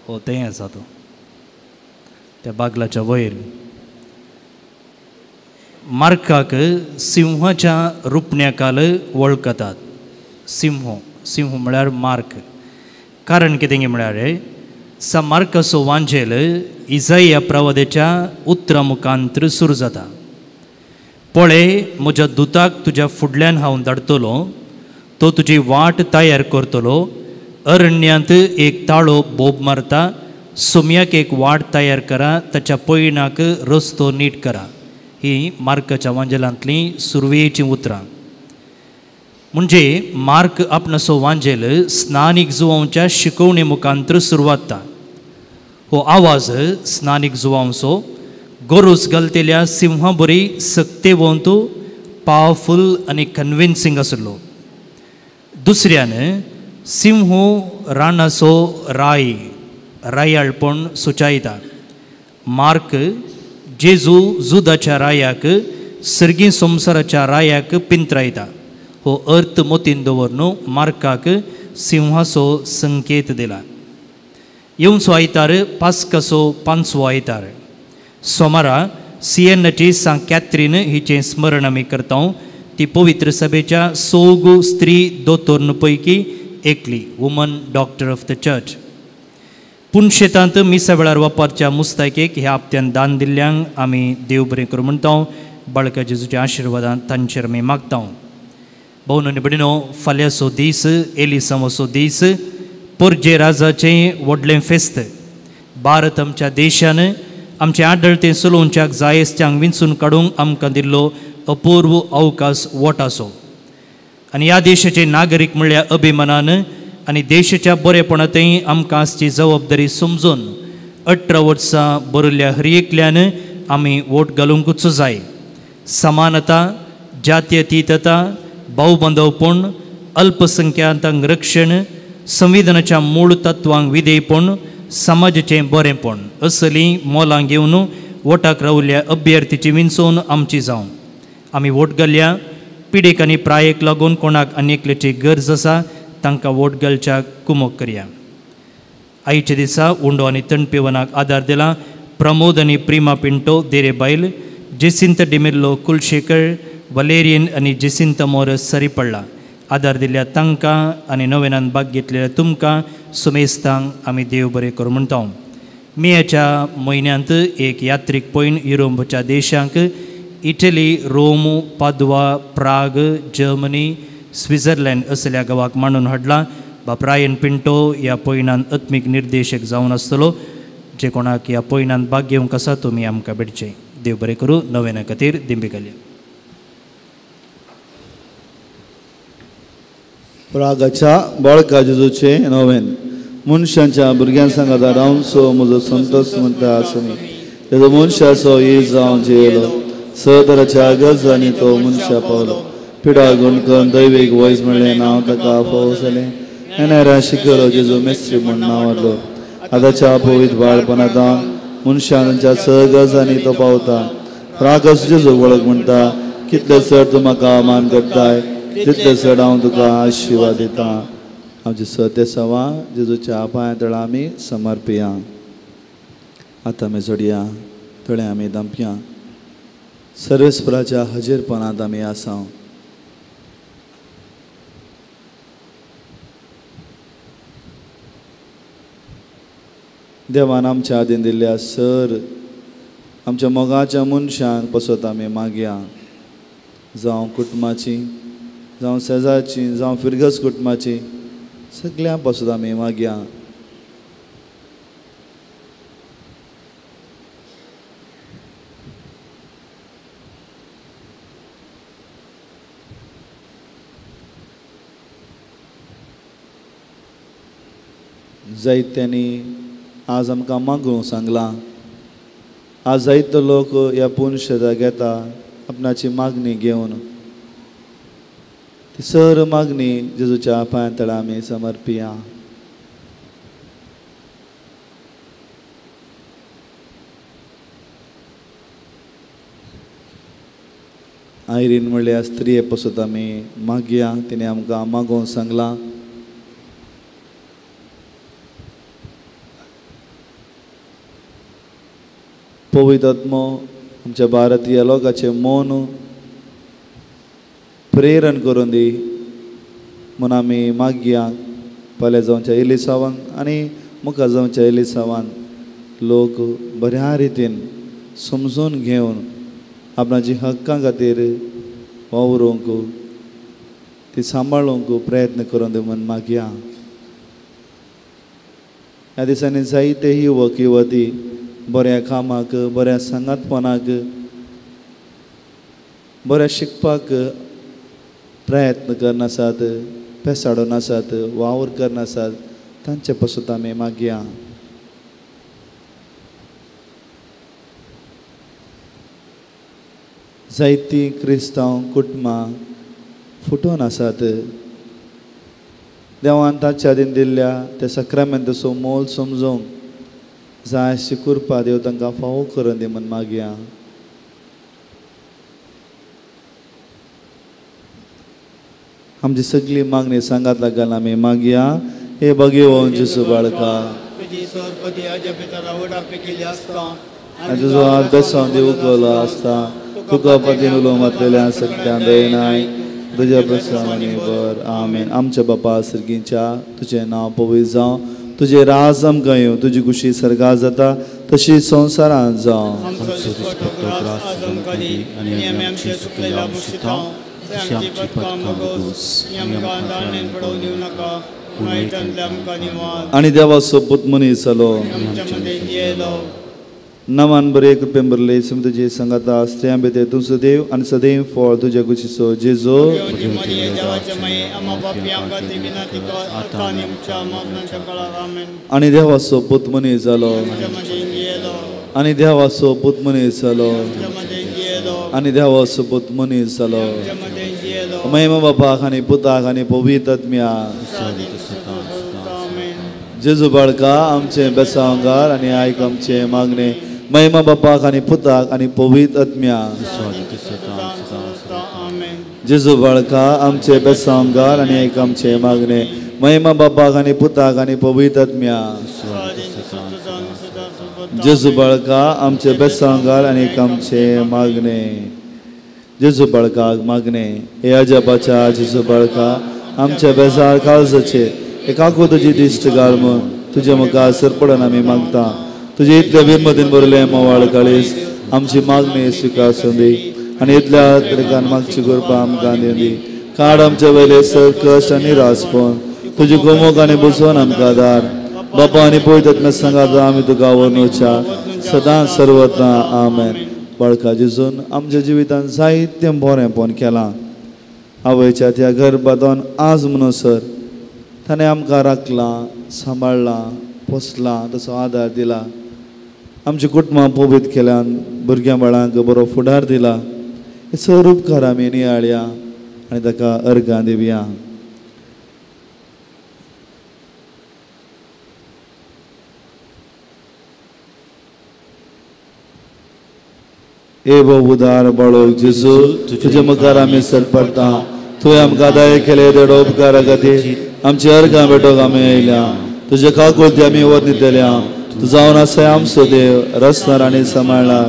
Speaker 6: हो तें आसा तो त्या बागलाच्या वयर. मार्काक सिंहाच्या रुपण्याकाल वळखतात. सिंह म्हळ्यार मार्क. कारण कितें म्हळ्यार मार्काचो वांजेल इजाया प्रवादेच्या उतरा मुखांतर सुरू जाता. पळय म्हज्या दुताक तुज्या फुडल्यान हांव धाडटलो. तो तुजी वाट तयार करतलो. अरण्यांत एक ताळो बोब मारता. सोम्याक एक वाट तयार करा. ताच्या पयणाक रस्तो नीट करा. ही मार्काच्या वांजेलांतली सुरवेची उतरां. म्हणजे मार्क आपणाचो वांजेल स्नानीक जुवांच्या शिकवणे मुखांतर सुरवात जाता. हो आवाज स्नानीक जुवांचो गरोस घालतेल्या सिंहा बरी सक्तेवंत पावरफुल आनी कन्विन्सिंग आसलो. दुसऱ्यान सिंह रानाचो रायाळपण सुचायता. मार्क जेजू जुदाच्या रायाक सर्गी संवसाराच्या रायाक पिंत्रायता. हो अर्थ मोतीन दवरून मार्काक सिंहाचो संकेत दिला. येवचो आयतार पास्काचो 5वो आयतार. सोमारा सिएनाची सा कॅथरीन हिचें स्मरण आमी करता. ती पवित्र सभेच्या 6 स्त्री दोतोर्न पैकी एकली. Woman doctor of the church. पुणशेतांत मिसा वेळार वापरच्या मुस्ताकेक ह्या हप्त्यान दान दिल्ल्यांक आमी देव बरें करूं म्हणटा. बाळका जेजूच्या आशिर्वादान तांचेर आमी मागता. भोवन आनी भयणीनो, फाल्यांचो दीस एलिसामाचो दीस पोरजे राजाचें व्हडलें फेस्त. भारत आमच्या देशान आमचे आदळतें चलोवच्याक जायेस्त्यांक विंचून काडूंक आमकां दिल्लो अपूर्व अवकाश वोटाचो. आनी ह्या देशाचे नागरीक म्हणल्यार अभिमानान आनी देशाच्या बरेपणांतय आमकां आसची जबाबदारी समजून 18 वर्सां बरयल्ल्या हर एकल्यान आमी वोट घालूंकूच जाय. समानता, जातीयतीतता, भावबांदवपण, अल्पसंख्यांकांक रक्षण, संविधानाच्या मूळ तत्वांक विधेयपण, समाजाचें बरेंपण असलीं मोलां घेवन वोटाक रावल्ल्या अभ्यर्थीची विंचोवन आमची जावं. आमी वोट घाल्ल्या पिडेक आनी प्रायेक लागून कोणाक आनीकल्याची गरज आसा तांकां वोट घालच्याक कुमक करया. आयच्या दिसा उंडो आनी तणपेवनाक आदार दिला. प्रमोद आनी प्रिमा पिंटो देरेबायल, जेसिंत डिमिल्लो कुलशेकर, वलेरियन आनी जेसिंत मोरस सरी पडला. आदार दिल्ल्या तांकां आनी नव्यान भाग घेतलेल्या तुमकां सुमेस्तांक आमी देव बरें करूं म्हणटा. मेच्या म्हयन्यांत एक यात्रीक पयण युरोपाच्या देशांक Italy, Rome, पादवा, Prague, Germany, Switzerland असल्या गांवाक मांडून हाडला. बाप रायन पिंटो ह्या पयणान आत्मीक निर्देशक जावन आसतलो. जे कोणाक ह्या पयणान भाग घेवंक आसा तुमी आमकां भेटचें. देव बरें करूं. नव्याना खातीर दिंबे घालया.
Speaker 3: रागाच्या बाळका जेजूचे नोवेन मनशांच्या भुरग्यां सांगाता रावंसो म्हजो संतोष म्हणटा आसमी तेजो मनशाचो ये जावं जेलो सदराच्या गजांनी तो मनशा पावलो पिडा गुणकन दैवीक वॉयस म्हणलें नांव ताका फावो जालें एनेरा शिकलो जेजू मेस्त्री म्हूण नांवारलो आतांच्या पवित्र बाळपणांत मनशांच्या सहगजांनी तो पावता रागस जेजू वळख म्हणटा कितले चड तूं म्हाका मान करताय तितले चड हांव तुका आशिर्वाद दिता आमचे सत्य सवा जेजूच्या पांया तळा आमी समर्पिया आतां आमी जोडया तळे आमी दांपया सर्वेस्पराच्या हजेरपणांत आमी आसा देवान आमच्या आदीन दिल्ल्या सर आमच्या मोगाच्या मनशांक पसत आमी मागया जावं कुटुंबाची जावं शेजारची जावं फिरगस कुटुंबाची सगळ्यां पासून आमी मागया जायत्यांनी आज आमकां मागूंक सांगलां आज जायतो लोक ह्या पुणशेदाक येता आपणाची मागणी घेवन ती सर मागणी जेजूच्या पांया तळा आमी समर्पिया आयरीन म्हणल्यार स्त्रिये पासून आमी मागया तिणें आमकां मागोवंक सांगलां पवित्र आत्मो आमच्या भारतीय लोकांचे मन प्रेरण करून दी म्हूण आमी मागया फाल्यां जावच्या एलिसावान आनी मुखार जावच्या एलिसावान लोक बऱ्या रितीन समजून घेवन आपणाची हक्कां खातीर वावरूंक ती सांबाळूंक प्रयत्न करून दी म्हूण मागया ह्या दिसांनी जायते युवक युवती बऱ्या कामाक बऱ्या संगतपणाक बऱ्या शिकपाक प्रयत्न करनासात पेसाडून आसात वावर करनासात तांचे पासून आमी मागया जायतीं क्रिस्तांव कुटुंबां फुटून आसात देवान तांच्या आदीन दिल्ल्या त्या सक्रामेंताचो मोल समजूंक जाय अशी कृपा देव तांकां फावो करून दी म्हूण मागया आमची सगळी मागणी सांगात लागून आमी मागया हे भगवंत जेजू बाळका तुजो अभ्यासांत देव उखलो आसता तुका पतीन उलोवंक मातलेल्या सत्यान दयनाय तुज्या प्रसंगांनी बर आमेन आमच्या बापा सर्गीच्या तुजें नांव पवित्र जावं तुझे राज आमकां येवं तुजी खुशी सर्गा जाता तशी संवसारांत जावं आनी देवाचो पूत मनीस जालो नमान बरे कृपेन भरले तुझे संगाता स्त्रियां भितर तूं सदैव आनी सदैव फळ तुज्या कुशीचो जेजो आनी देवाचो पूत मनीस जालो आनी देवाचो पूत मनीस जालो आनी देवाचो पूत मनीस जालो महिमा बापाक आनी पुताक आनी पवित्र आत्म्याक जेजू बाळका आमचे बेसांवकार आनी आयक आमचे मागणे महिमा बापाक आनी पुताक आनी पवित्र आत्म्याक जेजू बाळका आमचे बेसांवकार आनी आयक आमचे मागणे महिमा बापाक आनी पुताक आनी पवित्र आत्म्याक जेजू बाळका आमचे बेसांवकार आनी आयक आमचे मागणे जेजू बाळकाक मागणे हे अजापाच्या जेजू बाळका आमच्या बेजार काळजाचे एकाको तुजी दिश्ट घाल म्हूण तुजे मुखार सरपडून आमी मागता तुजे इतल्या विरमतीन बरले मोवाळ काळीस आमची मागणी स्विकारून दी आनी इतल्या तरेकान मागची कृपा आमकां दी काड आमचे वयले सर कश्ट आनी रासपण तुजी गोमोक आनी बुजवण आमकां दार बापा आनी पवित्र सांगात आमी तुका वर्णुच्या सदां सर्वता आमेन बाळका जेजून आमच्या जिवितांत जायतें बरेंपण केलां आवयच्या त्या गर्भातान आज म्हणसर ताणें आमकां राखलां, सांबाळलां, पोसलां, तसो आदार दिला. आमच्या कुटुंबां पवित्र केल्यान भुरग्यां बाळांक बरो फुडार दिला. हे सर उपकार आमी नियाळया आनी ताका अर्गां दिवया. ए उदार बाळोक जेजू, तुजे मुखार आमी सरपडटा. तुवें आमकां दया केले देडो उपकारा खातीर आमची अर्गां भेटोवंक आमी येयल्या. तुजे काकुळती आमी वतनितल्या. तूं जावन आसा आमचो देव, रस्तार आनी सांबाळणार.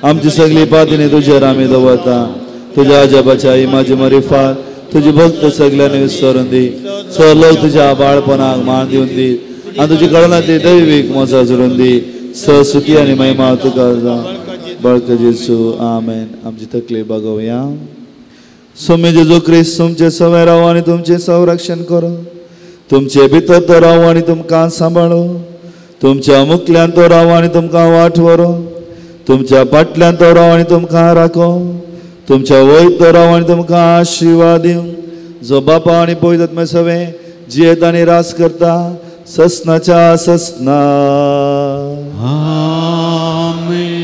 Speaker 3: आमची सगळी पातीनी तुजेर आमी दवरता. तुज्या अजबाच्या इमाची मरिफात तुजी भक्त सगळ्यांनी विसरून दी. सर लोक तुज्या बाळपणाक मान दिवन दी आनी तुजी कळनातली दैवीक मोजा जुळून दी. स सुखी आनी महिमा तुका जावं. बळक जेजू आमेन. आमची तकली बगोवया. सोमी जेजू क्रिस्त तुमचे सवय राव आनी तुमचे संरक्षण करो. तुमचे भितर तो राव आनी तुमकां सांबाळो. तुमच्या मुखल्यान तो राव आनी तुमकां वाटवरो. तुमच्या फाटल्यान तो राव आनी तुमकां राखो. तुमच्या वयर तो राव आनी तुमकां आशिर्वाद दिवं. जो बापा आनी पवित्र सवे जियेत आनी रास करता ससनाच्या ससना.
Speaker 2: आमेन.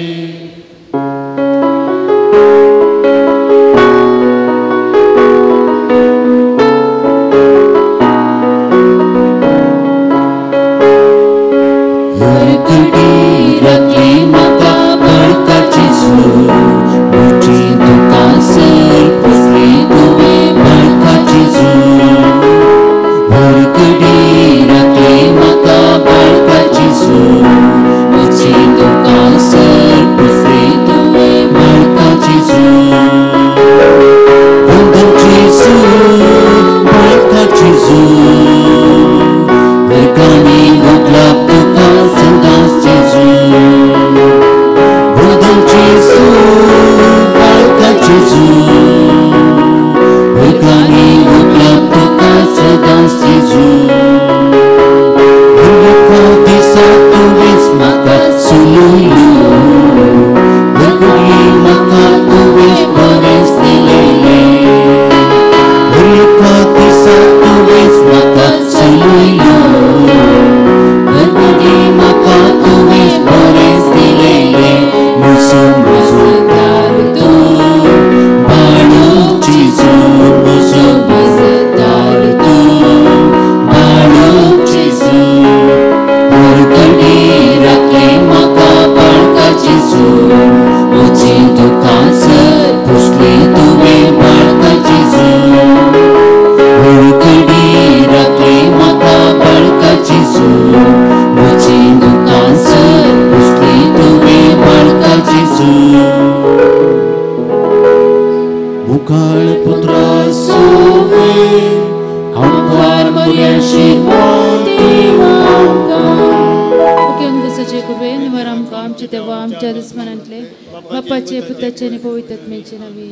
Speaker 4: आमच्या दुस्मनांतले बापाचे पुताचे आणि पवित्रात्म्याचे नवे.